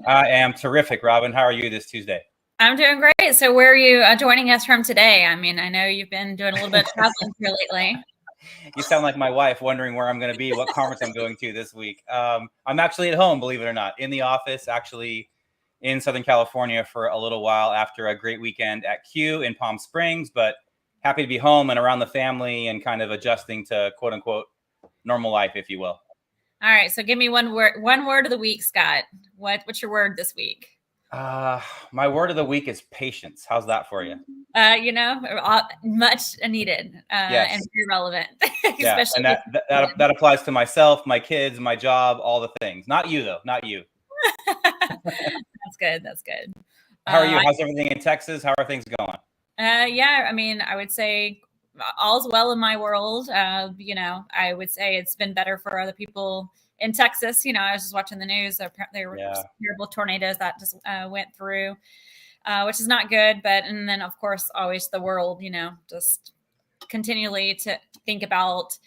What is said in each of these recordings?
I am terrific, Robin. How are you this Tuesday? I'm doing great. So where are you joining us from today? I mean, I know you've been doing a little bit of traveling here lately. You sound like my wife wondering where I'm going to be, what conference I'm going to this week. I'm actually at home, believe it or not, in the office, actually in Southern California for a little while after a great weekend at Q in Palm Springs, but happy to be home and around the family and kind of adjusting to quote unquote normal life, if you will. All right. So give me one word of the week, Scott. What's your word this week? My word of the week is patience. How's that for you? Much needed Yes. and very relevant. Yeah, and that applies to myself, my kids, my job, all the things. Not you, though. Not you. That's good. That's good. How are you? How's everything in Texas? How are things going? Yeah, I mean, I would say all's well in my world. I would say it's been better for other people in Texas. I was just watching the news. There were terrible tornadoes that just went through, which is not good. And then, of course, always the world, just continually to think about,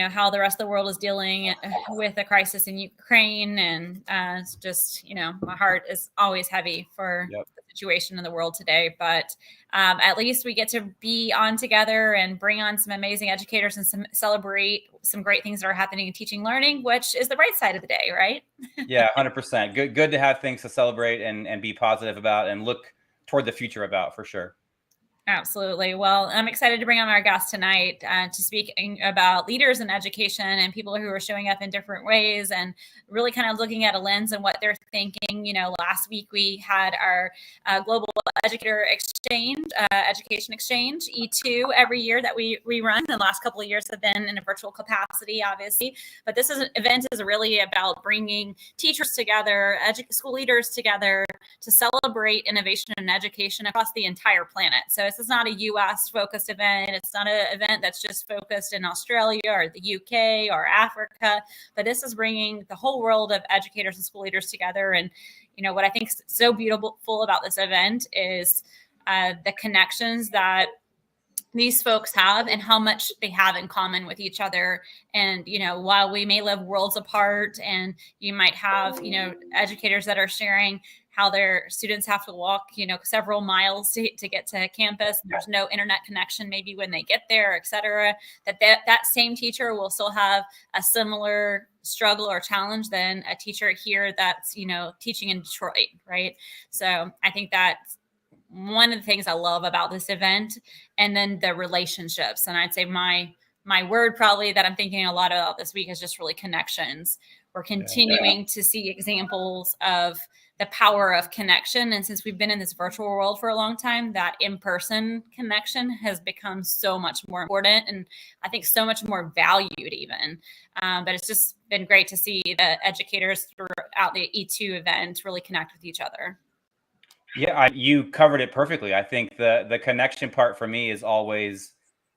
how the rest of the world is dealing with the crisis in Ukraine. And it's just, my heart is always heavy for the situation in the world today. But at least we get to be on together and bring on some amazing educators and celebrate some great things that are happening in teaching learning, which is the bright side of the day, right? Yeah, 100%. Good to have things to celebrate and be positive about and look toward the future about, for sure. Absolutely. Well, I'm excited to bring on our guest tonight to speak about leaders in education and people who are showing up in different ways and really kind of looking at a lens and what they're thinking. Last week we had our global educator exchange, education exchange, E2, every year that we run. The last couple of years have been in a virtual capacity, obviously. But this event is really about bringing teachers together, school leaders together to celebrate innovation in education across the entire planet. So this is not a U.S. focused event. It's not an event that's just focused in Australia or the UK or Africa, but this is bringing the whole world of educators and school leaders together. And, what I think is so beautiful about this event is the connections that these folks have and how much they have in common with each other. And, while we may live worlds apart and you might have, educators that are sharing how their students have to walk, several miles to get to campus. There's no internet connection maybe when they get there, et cetera, that same teacher will still have a similar struggle or challenge than a teacher here that's, teaching in Detroit, right? So I think that's one of the things I love about this event. And then the relationships. And I'd say my word probably that I'm thinking a lot about this week is just really connections. We're continuing to see examples of the power of connection. And since we've been in this virtual world for a long time, that in-person connection has become so much more important and I think so much more valued even. But it's just been great to see the educators throughout the E2 event really connect with each other. Yeah, you covered it perfectly. I think the connection part for me is always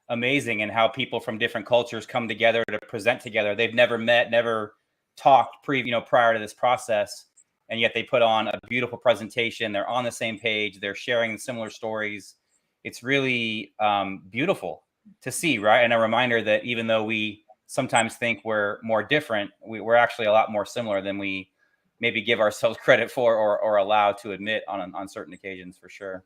amazing, and how people from different cultures come together to present together. They've never met, never talked prior to this process, and yet they put on a beautiful presentation. They're on the same page. They're sharing similar stories. It's really beautiful to see, right? And a reminder that even though we sometimes think we're more different, we're actually a lot more similar than we maybe give ourselves credit for or allowed to admit on certain occasions, for sure.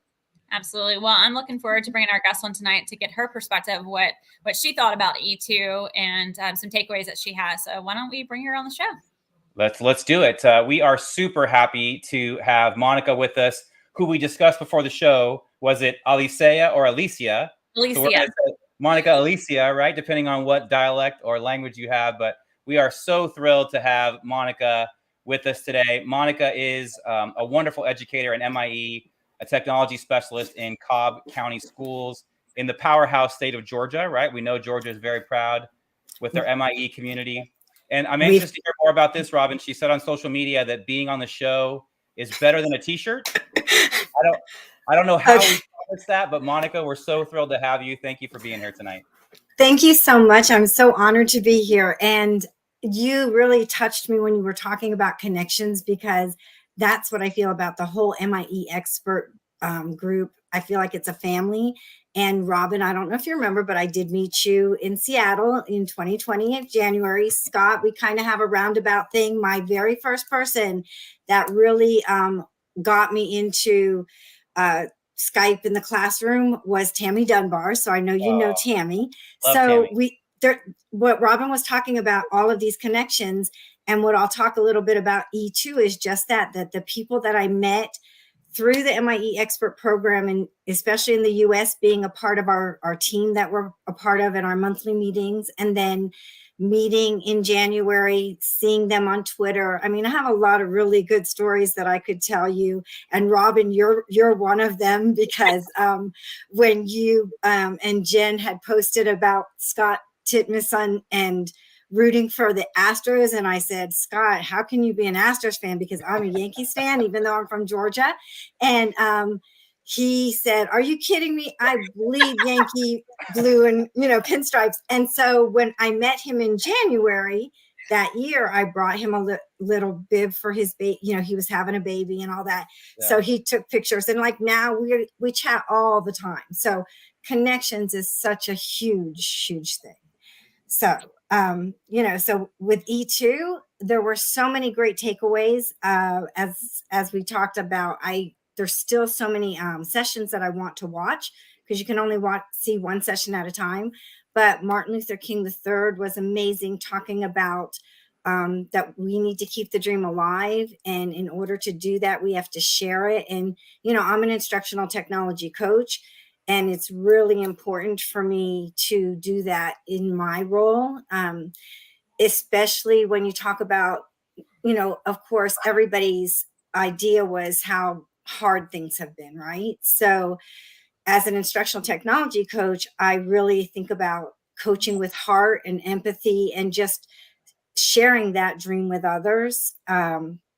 Absolutely. Well, I'm looking forward to bringing our guest on tonight to get her perspective, what she thought about E2 and some takeaways that she has. So why don't we bring her on the show? Let's do it. We are super happy to have Monica with us, who we discussed before the show. Was it Alicia or Alicia? Alicia. So Monica Alicia, right? Depending on what dialect or language you have. But we are so thrilled to have Monica with us today. Monica is a wonderful educator in MIE, a technology specialist in Cobb County Schools in the powerhouse state of Georgia, right? We know Georgia is very proud with their MIE community. And I'm anxious to hear more about this, Robin. She said on social media that being on the show is better than a t-shirt. I don't know how we accomplish that, but Monica, we're so thrilled to have you. Thank you for being here tonight. Thank you so much. I'm so honored to be here. And you really touched me when you were talking about connections, because that's what I feel about the whole MIE expert group. I feel like it's a family. And Robin, I don't know if you remember, but I did meet you in Seattle in 2020 in January. Scott, we kind of have a roundabout thing. My very first person that really got me into Skype in the classroom was Tammy Dunbar. So I know you know Tammy. Love So Tammy. what Robin was talking about, all of these connections, and what I'll talk a little bit about E2 is just that the people that I met through the MIE expert program, and especially in the US, being a part of our team that we're a part of in our monthly meetings, and then meeting in January, seeing them on Twitter. I mean, I have a lot of really good stories that I could tell you. And Robin, you're one of them, because when you and Jen had posted about Scott Titmus and rooting for the Astros, and I said, Scott, how can you be an Astros fan? Because I'm a Yankees fan, even though I'm from Georgia. And he said, are you kidding me? I bleed Yankee blue and, pinstripes. And so when I met him in January that year, I brought him a little bib for his baby. He was having a baby and all that. Yeah. So he took pictures, and like now we chat all the time. So connections is such a huge, huge thing. So, so with E2, there were so many great takeaways. As we talked about, there's still so many sessions that I want to watch, because you can only see one session at a time. But Martin Luther King III was amazing, talking about that we need to keep the dream alive. And in order to do that, we have to share it. And, I'm an instructional technology coach, and it's really important for me to do that in my role, especially when you talk about, of course, everybody's idea was how hard things have been, right? So as an instructional technology coach, I really think about coaching with heart and empathy, and just sharing that dream with others,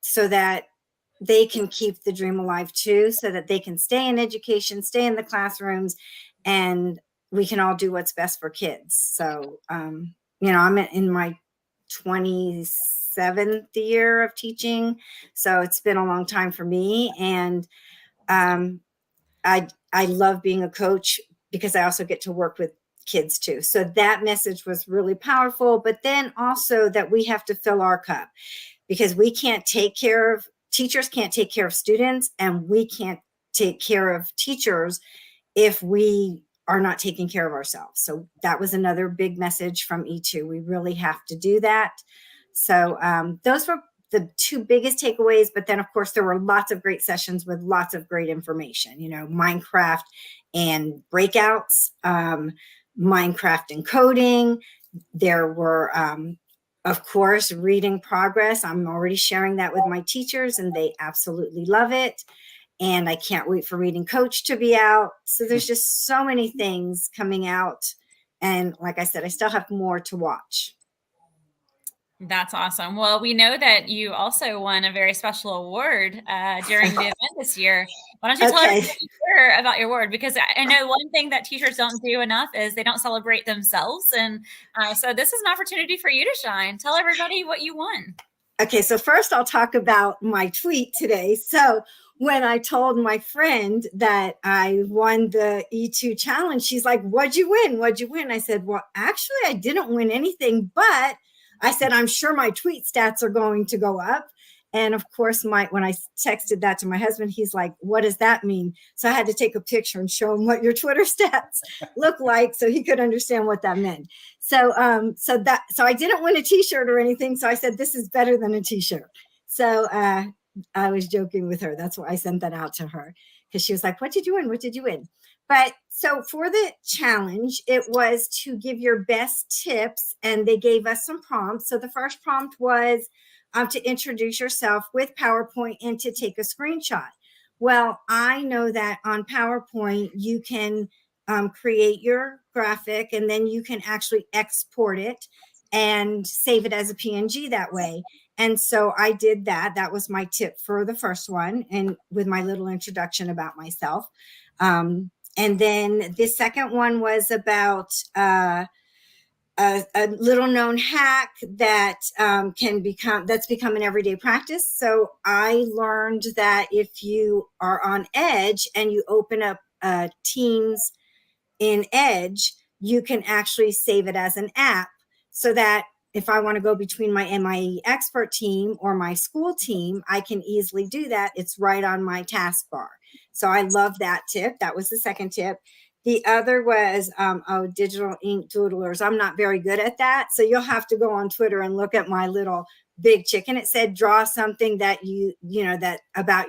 so that they can keep the dream alive too, so that they can stay in education, stay in the classrooms, and we can all do what's best for kids. So, I'm in my 27th year of teaching. So it's been a long time for me. And I love being a coach, because I also get to work with kids too. So that message was really powerful. But then also that we have to fill our cup, because teachers can't take care of students, and we can't take care of teachers if we are not taking care of ourselves. So that was another big message from E2. We really have to do that. So those were the two biggest takeaways. But then, of course, there were lots of great sessions with lots of great information, Minecraft and breakouts, Minecraft and coding. There were, of course, reading progress. I'm already sharing that with my teachers, and they absolutely love it. And I can't wait for Reading Coach to be out. So there's just so many things coming out. And like I said, I still have more to watch. That's awesome. Well, we know that you also won a very special award during the event this year. Why don't you tell everybody here about your award? Because I know one thing that teachers don't do enough is they don't celebrate themselves. And so this is an opportunity for you to shine. Tell everybody what you won. Okay, so first I'll talk about my tweet today. So when I told my friend that I won the E2 challenge, she's like, what'd you win? What'd you win? I said, well, actually, I didn't win anything, but I said, I'm sure my tweet stats are going to go up. And of course, when I texted that to my husband, he's like, what does that mean? So I had to take a picture and show him what your Twitter stats look like, so he could understand what that meant. So I didn't win a t-shirt or anything. So I said, this is better than a t-shirt. So I was joking with her. That's why I sent that out to her, because she was like, what did you win? What did you win? But so for the challenge, it was to give your best tips, and they gave us some prompts. So the first prompt was to introduce yourself with PowerPoint and to take a screenshot. Well, I know that on PowerPoint, you can create your graphic, and then you can actually export it and save it as a PNG that way. And so I did that. That was my tip for the first one, and with my little introduction about myself. And then the second one was about a little known hack that that's become an everyday practice. So I learned that if you are on edge and you open up Teams in Edge, you can actually save it as an app so that if I want to go between my MIE expert team or my school team, I can easily do that. It's right on my taskbar. So I love that tip. That was the second tip. The other was, digital ink doodlers. I'm not very good at that. So you'll have to go on Twitter and look at my little big chicken. It said, draw something that that about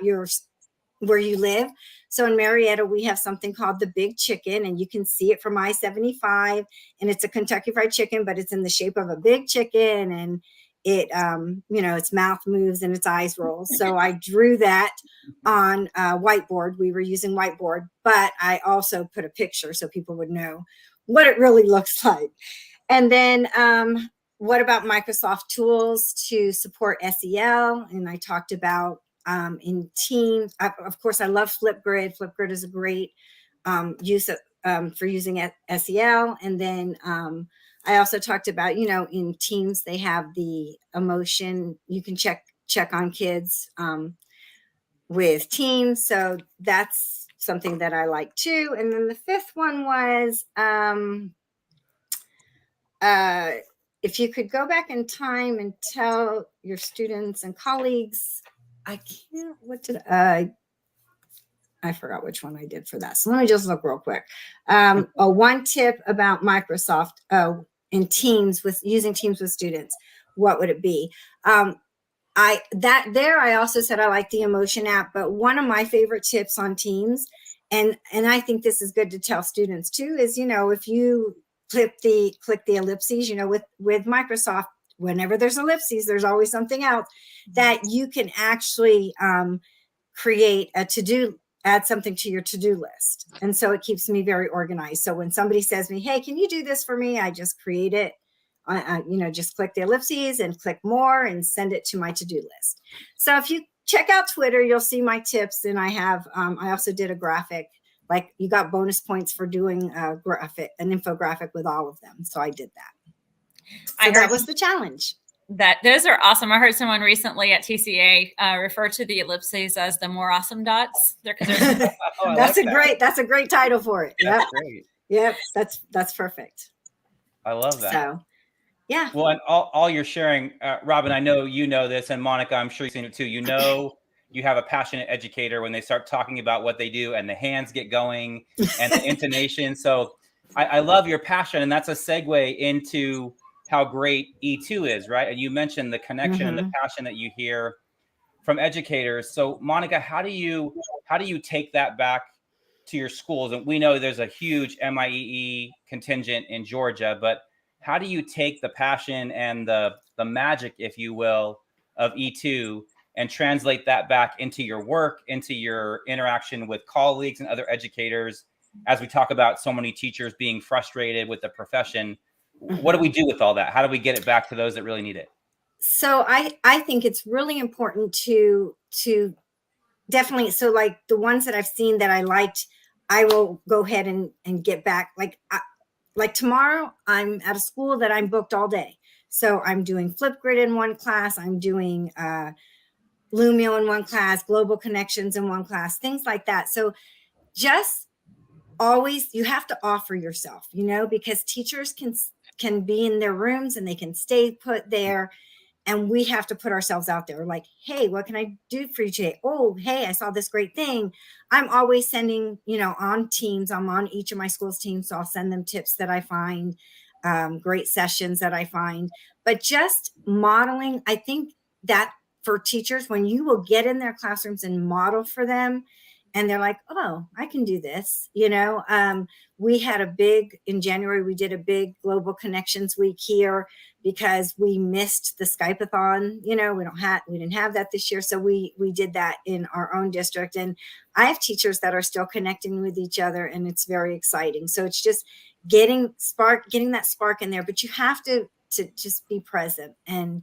where you live. So in Marietta, we have something called the Big Chicken, and you can see it from I-75, and it's a Kentucky Fried Chicken, but it's in the shape of a big chicken, and it, its mouth moves and its eyes roll. So I drew that on whiteboard. We were using whiteboard, but I also put a picture so people would know what it really looks like. And then what about Microsoft tools to support SEL? And I talked about in Teams. Of course, I love Flipgrid. Flipgrid is a great use for using SEL. And then I also talked about, in Teams, they have the emotion. You can check on kids with Teams. So that's something that I like too. And then the fifth one was, if you could go back in time and tell your students and colleagues, I forgot which one I did for that. So let me just look real quick. One tip about Microsoft in Teams using Teams with students, what would it be? I also said I like the emotion app, but one of my favorite tips on Teams, and I think this is good to tell students too, is, if you click the ellipses, with Microsoft, whenever there's ellipses, there's always something else that you can actually create a to-do, add something to your to-do list. And so it keeps me very organized. So when somebody says to me, hey, can you do this for me? I just create it. Just click the ellipses and click more and send it to my to-do list. So if you check out Twitter, you'll see my tips. And I have, I also did a graphic, like you got bonus points for doing an infographic with all of them. So I did that. So that was the challenge. Those are awesome. I heard someone recently at TCA refer to the ellipses as the more awesome dots. That's a great title for it. Yep. That's great. Yep. That's perfect. I love that. So, yeah. Well, and all you're sharing, Robin, I know you know this, and Monica, I'm sure you've seen it too. You have a passionate educator when they start talking about what they do, and the hands get going and the intonation. So I love your passion, and that's a segue into how great E2 is, right? And you mentioned the connection and the passion that you hear from educators. So Monica, how do you take that back to your schools? And we know there's a huge MIEE contingent in Georgia, but how do you take the passion and the magic, if you will, of E2 and translate that back into your work, into your interaction with colleagues and other educators, as we talk about so many teachers being frustrated with the profession? What do we do with all that? How do we get it back to those that really need it? So I think it's really important to definitely, so like the ones that I've seen that I liked, I will go ahead and get back. Like tomorrow, I'm at a school that I'm booked all day. So I'm doing Flipgrid in one class. I'm doing Lumio in one class, Global Connections in one class, things like that. So just always, you have to offer yourself, because teachers can be in their rooms and they can stay put there. And we have to put ourselves out there like, hey, what can I do for you today? Oh, hey, I saw this great thing. I'm always sending, on Teams. I'm on each of my school's teams. So I'll send them tips that I find, great sessions that I find. But just modeling, I think that for teachers, when you will get in their classrooms and model for them, and they're like, oh, I can do this. We had in January, we did a big Global Connections Week here because we missed the Skype-a-thon. We didn't have that this year. So we did that in our own district. And I have teachers that are still connecting with each other, and it's very exciting. So it's just getting that spark in there, but you have to just be present. And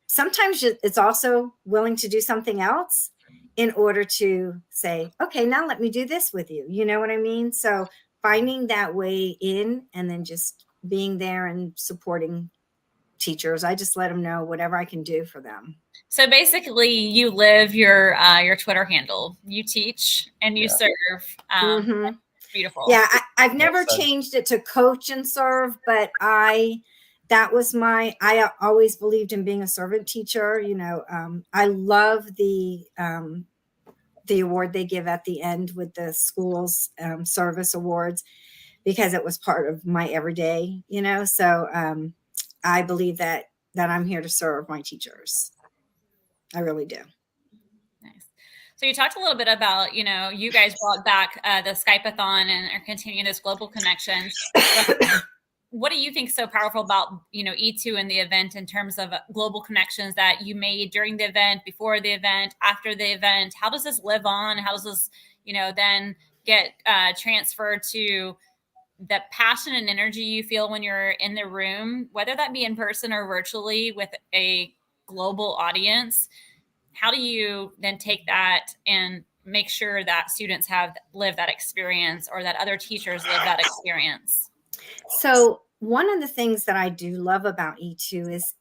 sometimes it's also willing to do something else in order to say, okay, now let me do this with you. You know what I mean? So finding that way in, and then just being there and supporting teachers. I just let them know whatever I can do for them. So basically, you live your Twitter handle. You teach and you serve. Beautiful. Yeah, I've never changed it to coach and serve, but I always believed in being a servant teacher. You know, I love the award they give at the end with the school's service awards, because it was part of my everyday, you know. So I believe that I'm here to serve my teachers. I really do. Nice. So you talked a little bit about, you know, you guys brought back the Skype-a-thon and are continuing this global connections. What do you think is so powerful about, you know, E2 and the event in terms of global connections that you made during the event, before the event, after the event? How does this live on? How does this, you know, then get transferred to the passion and energy you feel when you're in the room, whether that be in person or virtually with a global audience? How do you then take that and make sure that students have lived that experience, or that other teachers live that experience? So one of the things that I do love about E2 is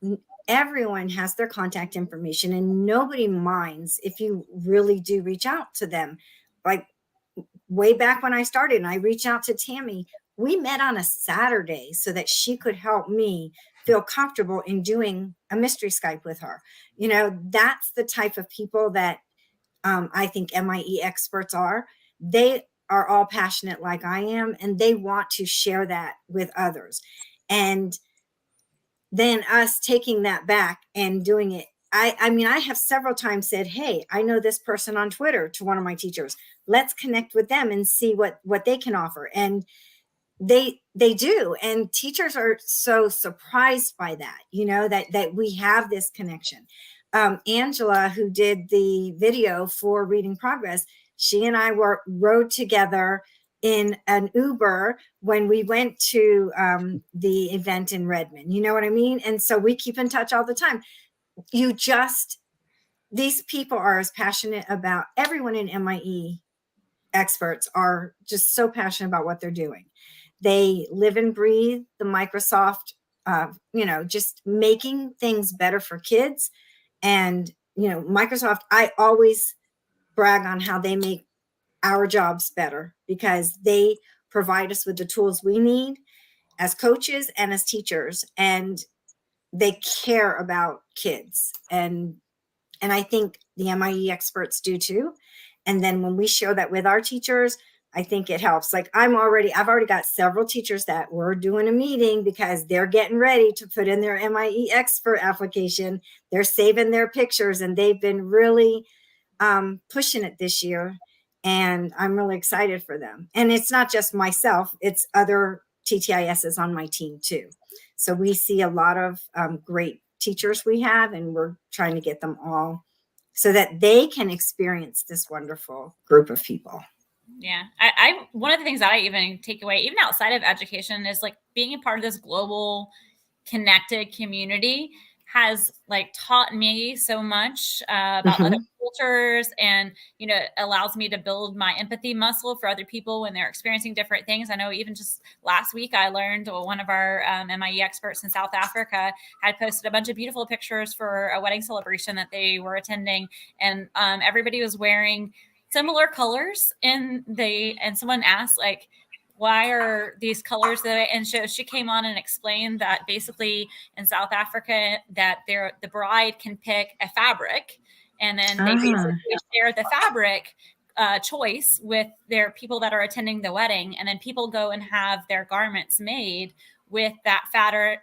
everyone has their contact information, and nobody minds if you really do reach out to them. Like way back when I started and I reached out to Tammy, we met on a Saturday so that she could help me feel comfortable in doing a mystery Skype with her. You know, that's the type of people that I think MIE experts are. They are all passionate like I am, and they want to share that with others. And then us taking that back and doing it. I mean, I have several times said, hey, I know this person on Twitter, to one of my teachers. Let's connect with them and see what they can offer. And they do. And teachers are so surprised by that, you know, that we have this connection. Angela, who did the video for Reading Progress, she and I rode together in an Uber when we went to the event in Redmond. You know what I mean? And so we keep in touch all the time. These people are as passionate about, everyone in MIE experts are just so passionate about what they're doing. They live and breathe the Microsoft, you know, just making things better for kids. And, you know, Microsoft, I always brag on how they make our jobs better, because they provide us with the tools we need as coaches and as teachers, and they care about kids. And I think the MIE experts do too. And then when we share that with our teachers, I think it helps. Like I've already got several teachers that we're doing a meeting because they're getting ready to put in their MIE expert application. They're saving their pictures, and they've been really pushing it this year. And I'm really excited for them. And it's not just myself, it's other TTISs on my team too. So we see a lot of great teachers we have, and we're trying to get them all so that they can experience this wonderful group of people. Yeah. I one of the things that I even take away, even outside of education, is like being a part of this global connected community has like taught me so much about other cultures, and, you know, it allows me to build my empathy muscle for other people when they're experiencing different things. I know even just last week, I learned one of our MIE experts in South Africa had posted a bunch of beautiful pictures for a wedding celebration that they were attending. And everybody was wearing similar colors and someone asked, like, why are these colors that? And she came on and explained that basically in South Africa that the bride can pick a fabric, and then they basically share the fabric choice with their people that are attending the wedding, and then people go and have their garments made with that pattern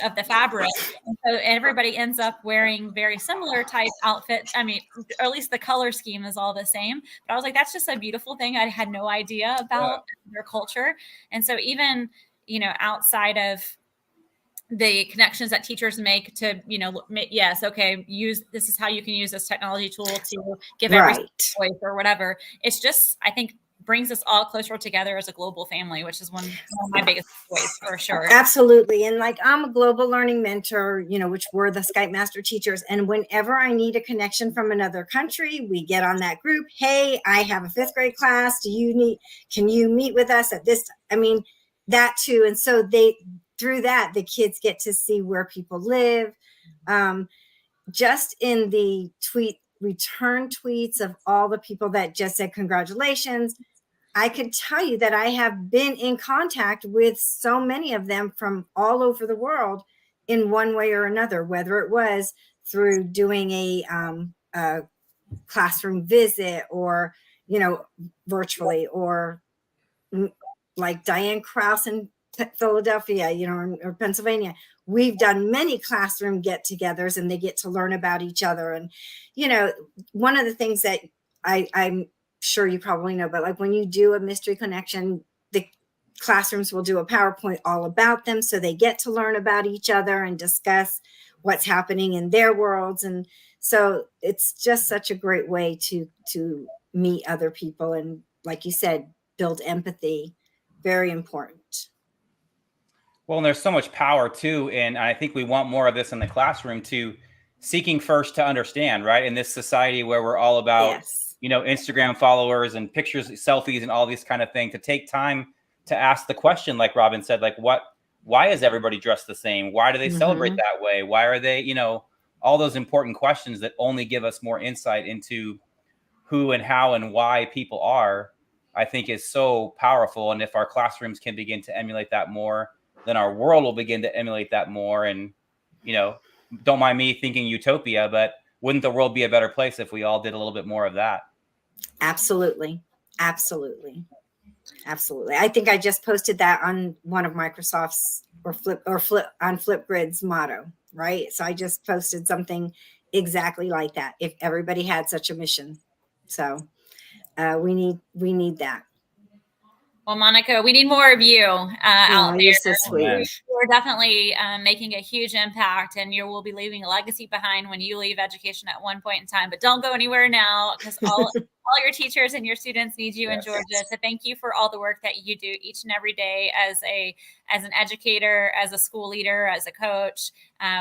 of the fabric. And so everybody ends up wearing very similar type outfits. I mean, or at least the color scheme is all the same. But I was like, that's just a beautiful thing. I had no idea about their culture. And so even, you know, outside of the connections that teachers make to, you know, yes, okay, this is how you can use this technology tool to give every voice or whatever. It's just, I think, brings us all closer together as a global family, which is one of my biggest joys for sure. Absolutely. And like, I'm a global learning mentor, you know, which we're the Skype master teachers. And whenever I need a connection from another country, we get on that group. Hey, I have a 5th grade class. Can you meet with us at this? I mean, that too. And so through that, the kids get to see where people live. Just in the return tweets of all the people that just said congratulations, I could tell you that I have been in contact with so many of them from all over the world in one way or another, whether it was through doing a classroom visit or, virtually, or like Diane Krause in Philadelphia, or Pennsylvania. We've done many classroom get-togethers, and they get to learn about each other. And, one of the things that I'm sure you probably know, but like when you do a mystery connection, the classrooms will do a PowerPoint all about them. So they get to learn about each other and discuss what's happening in their worlds. And so it's just such a great way to meet other people. And like you said, build empathy. Very important. Well, and there's so much power too. And I think we want more of this in the classroom too, seeking first to understand, right? In this society where we're all about, Yes. Instagram followers and pictures, selfies, and all these kind of things, to take time to ask the question, like Robin said, like why is everybody dressed the same? Why do they celebrate that way? Why are they, all those important questions that only give us more insight into who and how and why people are, I think is so powerful. And if our classrooms can begin to emulate that more, then our world will begin to emulate that more. And, don't mind me thinking utopia, but wouldn't the world be a better place if we all did a little bit more of that? Absolutely. Absolutely. Absolutely. I think I just posted that on one of Microsoft's or Flipgrid's motto, right? So I just posted something exactly like that. If everybody had such a mission. So we need that. Well, Monica, we need more of you out there. You're so sweet. You're definitely making a huge impact, and you will be leaving a legacy behind when you leave education at one point in time. But don't go anywhere now, because all your teachers and your students need you in Georgia. So thank you for all the work that you do each and every day as an educator, as a school leader, as a coach.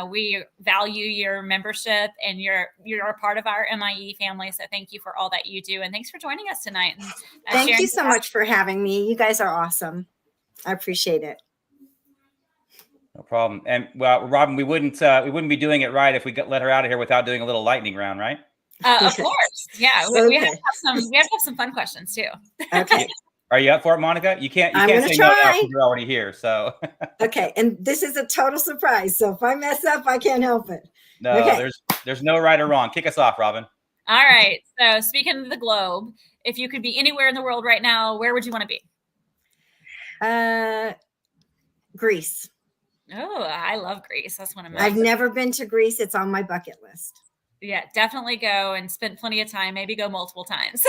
We value your membership, and you're a part of our MIE family. So thank you for all that you do. And thanks for joining us tonight. And, thank you so much for having me. You guys are awesome. I appreciate it. No problem. And well, Robin, we wouldn't be doing it right if we let her out of here without doing a little lightning round, right? Of course. Yeah. Okay. We have to have some fun questions too. Okay. Are you up for it, Monica? You can't say no after you're already here. So okay. And this is a total surprise. So if I mess up, I can't help it. No, okay. There's no right or wrong. Kick us off, Robin. All right. So speaking of the globe, if you could be anywhere in the world right now, where would you want to be? Greece. Oh, I love Greece. That's one of my. I've never been to Greece. It's on my bucket list. Yeah, definitely go and spend plenty of time. Maybe go multiple times.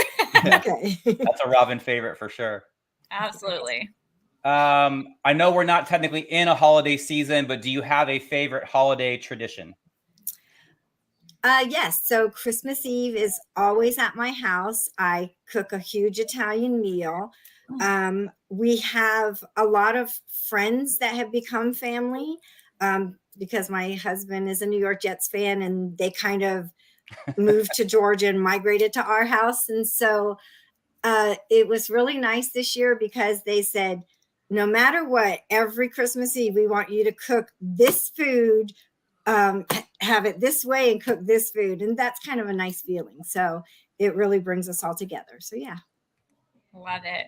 Okay. That's a Robin favorite for sure. Absolutely. I know we're not technically in a holiday season, but do you have a favorite holiday tradition? Yes. So Christmas Eve is always at my house. I cook a huge Italian meal. We have a lot of friends that have become family because my husband is a New York Jets fan, and they kind of moved to Georgia and migrated to our house. And so it was really nice this year because they said, no matter what, every Christmas Eve, we want you to cook this food, have it this way, and cook this food. And that's kind of a nice feeling. So it really brings us all together. So yeah. Love it.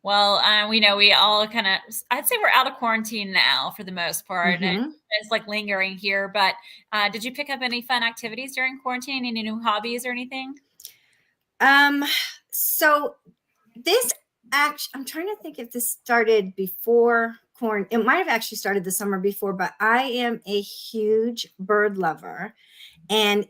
Well, we know we all I'd say we're out of quarantine now for the most part. And it's like lingering here, but did you pick up any fun activities during quarantine? Any new hobbies or anything? So this I'm trying to think if this started before quarantine. It might have actually started the summer before, but I am a huge bird lover, and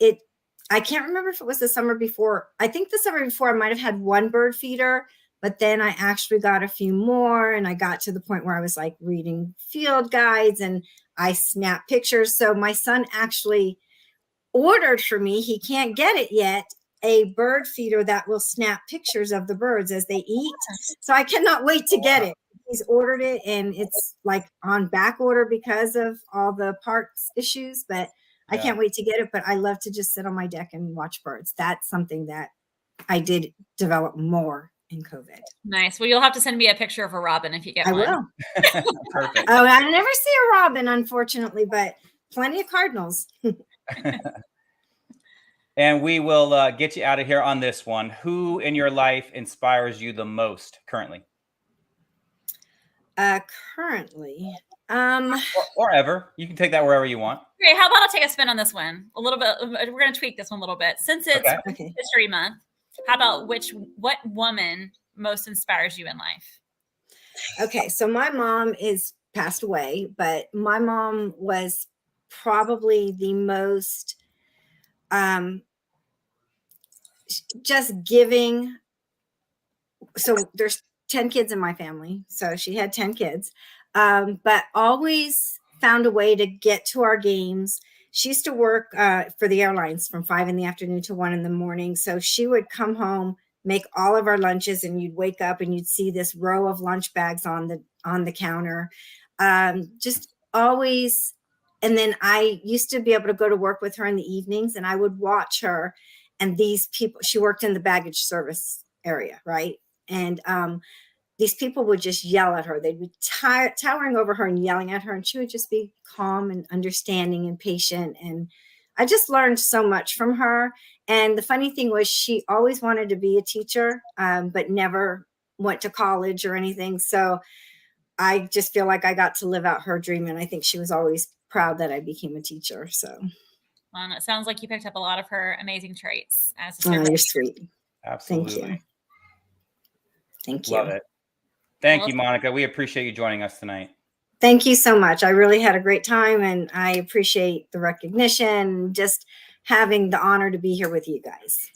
I can't remember if it was the summer before. I think the summer before I might have had one bird feeder, but then I actually got a few more, and I got to the point where I was like reading field guides, and I snapped pictures. So my son actually ordered for me, he can't get it yet, a bird feeder that will snap pictures of the birds as they eat. So I cannot wait to get it. He's ordered it, and it's like on back order because of all the parks issues, but I can't wait to get it. But I love to just sit on my deck and watch birds. That's something that I did develop more in COVID. Nice. Well, you'll have to send me a picture of a robin if you get I one. will. Perfect. Oh, I never see a robin, unfortunately, but plenty of cardinals. And we will get you out of here on this one. Who in your life inspires you the most currently? Currently, Or ever. You can take that wherever you want. Okay, how about I'll take a spin on this one a little bit. We're going to tweak this one a little bit. Since it's Okay. History Month, how about what woman most inspires you in life? Okay, so my mom is passed away, but my mom was probably the most just giving. So there's 10 kids in my family, so she had 10 kids, but always found a way to get to our games. She used to work for the airlines from 5 in the afternoon to 1 in the morning, so she would come home, make all of our lunches, and you'd wake up and you'd see this row of lunch bags on the counter. Just always. And then I used to be able to go to work with her in the evenings, and I would watch her. And these people, she worked in the baggage service area, right? And these people would just yell at her. They'd be towering over her and yelling at her, and she would just be calm and understanding and patient. And I just learned so much from her. And the funny thing was, she always wanted to be a teacher, but never went to college or anything. So I just feel like I got to live out her dream. And I think she was always proud that I became a teacher. So, well, it sounds like you picked up a lot of her amazing traits as a you're sweet. Absolutely. Thank you. Thank you. Love it. Thank you, Monica. We appreciate you joining us tonight. Thank you so much. I really had a great time, and I appreciate the recognition, just having the honor to be here with you guys.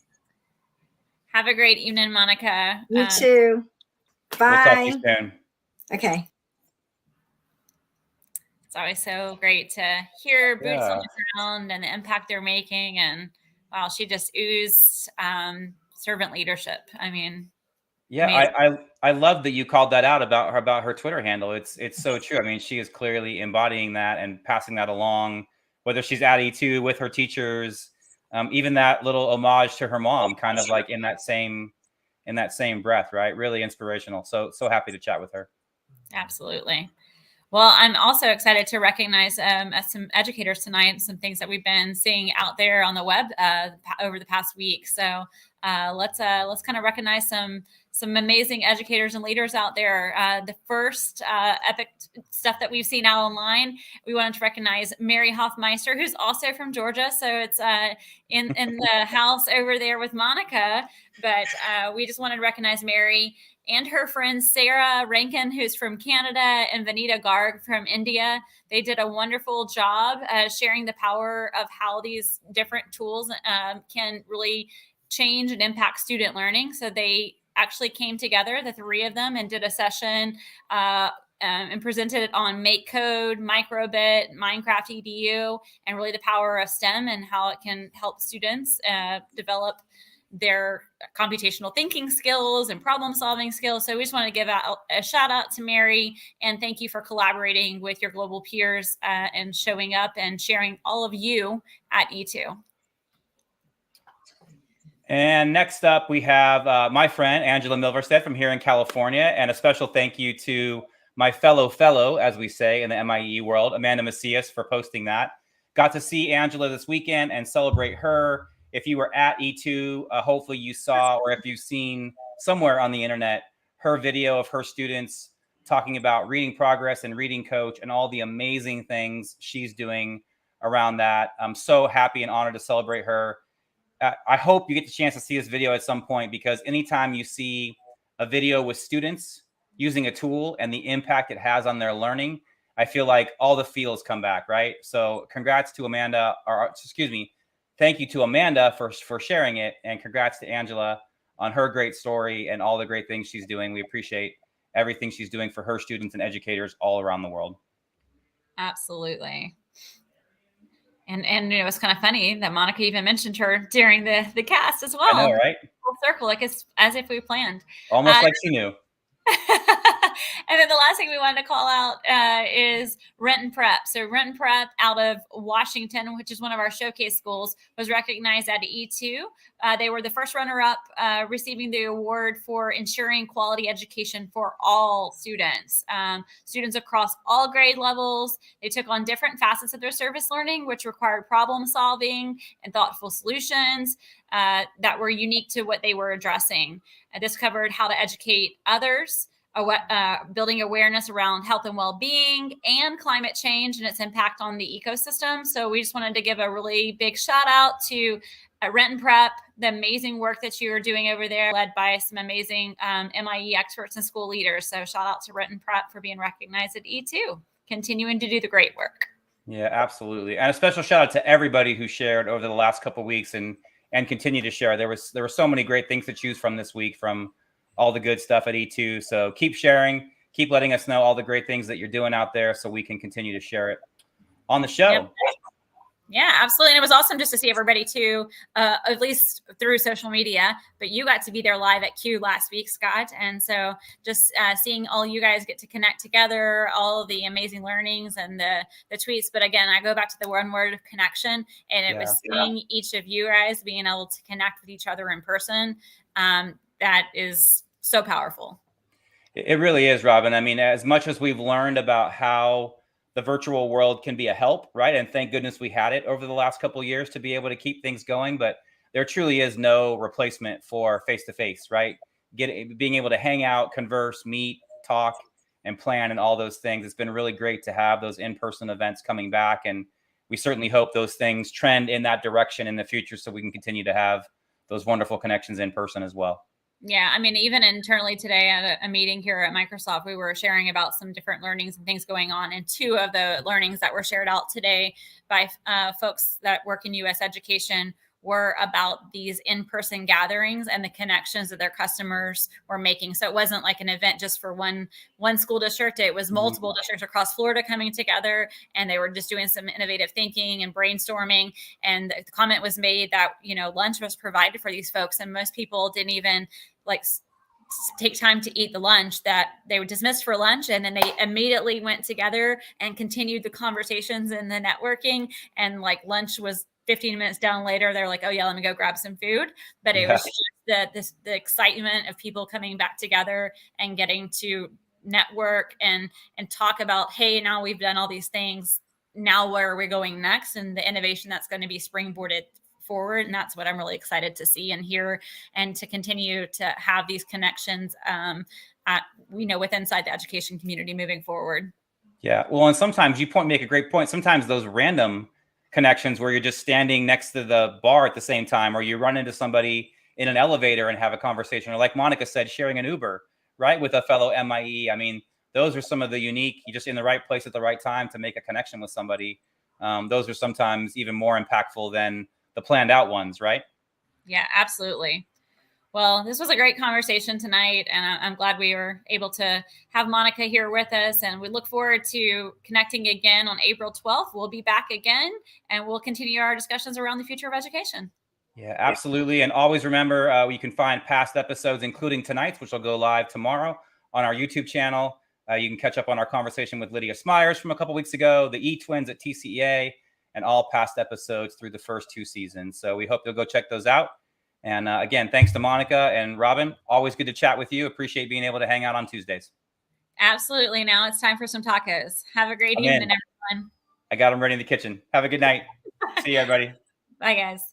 Have a great evening, Monica. You too. Bye. We'll talk to you soon. Okay. It's always so great to hear boots on the ground and the impact they're making. And wow, she just oozed servant leadership. I mean, yeah, I love that you called that out about her Twitter handle. It's so true. I mean, she is clearly embodying that and passing that along, whether she's at E2 with her teachers, even that little homage to her mom, kind of like in that same breath, right? Really inspirational. So happy to chat with her. Absolutely. Well, I'm also excited to recognize some educators tonight, some things that we've been seeing out there on the web over the past week. So let's kind of recognize some amazing educators and leaders out there. The first epic stuff that we've seen out online, we wanted to recognize Mary Hoffmeister, who's also from Georgia. So it's in the house over there with Monica. But we just wanted to recognize Mary and her friend Sarah Rankin, who's from Canada, and Vanita Garg from India. They did a wonderful job sharing the power of how these different tools can really change and impact student learning. So they actually came together, the three of them, and did a session and presented it on Make Code, Microbit, Minecraft EDU, and really the power of STEM and how it can help students develop their computational thinking skills and problem solving skills. So we just want to give out a shout out to Mary and thank you for collaborating with your global peers and showing up and sharing all of you at E2. And next up, we have my friend, Angela Milverstein from here in California. And a special thank you to my fellow, as we say in the MIE world, Amanda Macias, for posting that. Got to see Angela this weekend and celebrate her. If you were at E2, hopefully you saw, or if you've seen somewhere on the internet, her video of her students talking about reading progress and reading coach and all the amazing things she's doing around that. I'm so happy and honored to celebrate her. I hope you get the chance to see this video at some point, because anytime you see a video with students using a tool and the impact it has on their learning, I feel like all the feels come back, right? So congrats to Amanda, or excuse me, thank you to Amanda for sharing it, and congrats to Angela on her great story and all the great things she's doing. We appreciate everything she's doing for her students and educators all around the world. Absolutely. And it was kind of funny that Monica even mentioned her during the cast as well. I know, right? Full circle, like as if we planned. Almost like she knew. And then the last thing we wanted to call out is Renton Prep. So Renton Prep out of Washington, which is one of our showcase schools, was recognized at E2. They were the first runner-up receiving the award for ensuring quality education for all students. Students across all grade levels. They took on different facets of their service learning, which required problem solving and thoughtful solutions that were unique to what they were addressing. This covered how to educate others, building awareness around health and well-being and climate change and its impact on the ecosystem. So we just wanted to give a really big shout out to Renton Prep, the amazing work that you are doing over there, led by some amazing MIE experts and school leaders. So shout out to Renton Prep for being recognized at E2, continuing to do the great work. Yeah, absolutely. And a special shout out to everybody who shared over the last couple of weeks and continue to share. There were so many great things to choose from this week, from all the good stuff at E2. So keep sharing, keep letting us know all the great things that you're doing out there so we can continue to share it on the show. Yep. Yeah, absolutely. And it was awesome just to see everybody too, at least through social media, but you got to be there live at Q last week, Scott. And so just seeing all you guys get to connect together, all of the amazing learnings and the tweets. But again, I go back to the one word of connection, and it was seeing each of you guys being able to connect with each other in person. That is so powerful. It really is, Robin. I mean, as much as we've learned about how the virtual world can be a help, right? And thank goodness we had it over the last couple of years to be able to keep things going. But there truly is no replacement for face-to-face, right? Being able to hang out, converse, meet, talk, and plan, and all those things. It's been really great to have those in-person events coming back. And we certainly hope those things trend in that direction in the future so we can continue to have those wonderful connections in person as well. Yeah, I mean, even internally today at a meeting here at Microsoft, we were sharing about some different learnings and things going on. And two of the learnings that were shared out today by folks that work in U.S. education were about these in-person gatherings and the connections that their customers were making. So it wasn't like an event just for one school district. It was multiple districts across Florida coming together, and they were just doing some innovative thinking and brainstorming. And the comment was made that, lunch was provided for these folks, and most people didn't even take time to eat the lunch, that they were dismissed for lunch. And then they immediately went together and continued the conversations and the networking. And lunch was 15 minutes down later, they're like, oh yeah, let me go grab some food. But it was just the excitement of people coming back together and getting to network and talk about, hey, now we've done all these things. Now where are we going next? And the innovation that's going to be springboarded forward. And that's what I'm really excited to see and hear, and to continue to have these connections, with inside the education community moving forward. Yeah. Well, and sometimes you make a great point. Sometimes those random connections where you're just standing next to the bar at the same time, or you run into somebody in an elevator and have a conversation, or like Monica said, sharing an Uber, right, with a fellow MIE. I mean, those are some of the unique, you're just in the right place at the right time to make a connection with somebody. Those are sometimes even more impactful than the planned out ones, right? Yeah, absolutely. Well, this was a great conversation tonight, and I'm glad we were able to have Monica here with us, and we look forward to connecting again on April 12th. We'll be back again, and we'll continue our discussions around the future of education. Yeah, absolutely. And always remember, you can find past episodes, including tonight's, which will go live tomorrow on our YouTube channel. You can catch up on our conversation with Lydia Smyers from a couple weeks ago, the E-twins at TCEA, and all past episodes through the first 2 seasons. So we hope you'll go check those out. And again, thanks to Monica and Robin. Always good to chat with you. Appreciate being able to hang out on Tuesdays. Absolutely. Now it's time for some tacos. Have a great evening, everyone. I got them ready in the kitchen. Have a good night. See you, everybody. Bye, guys.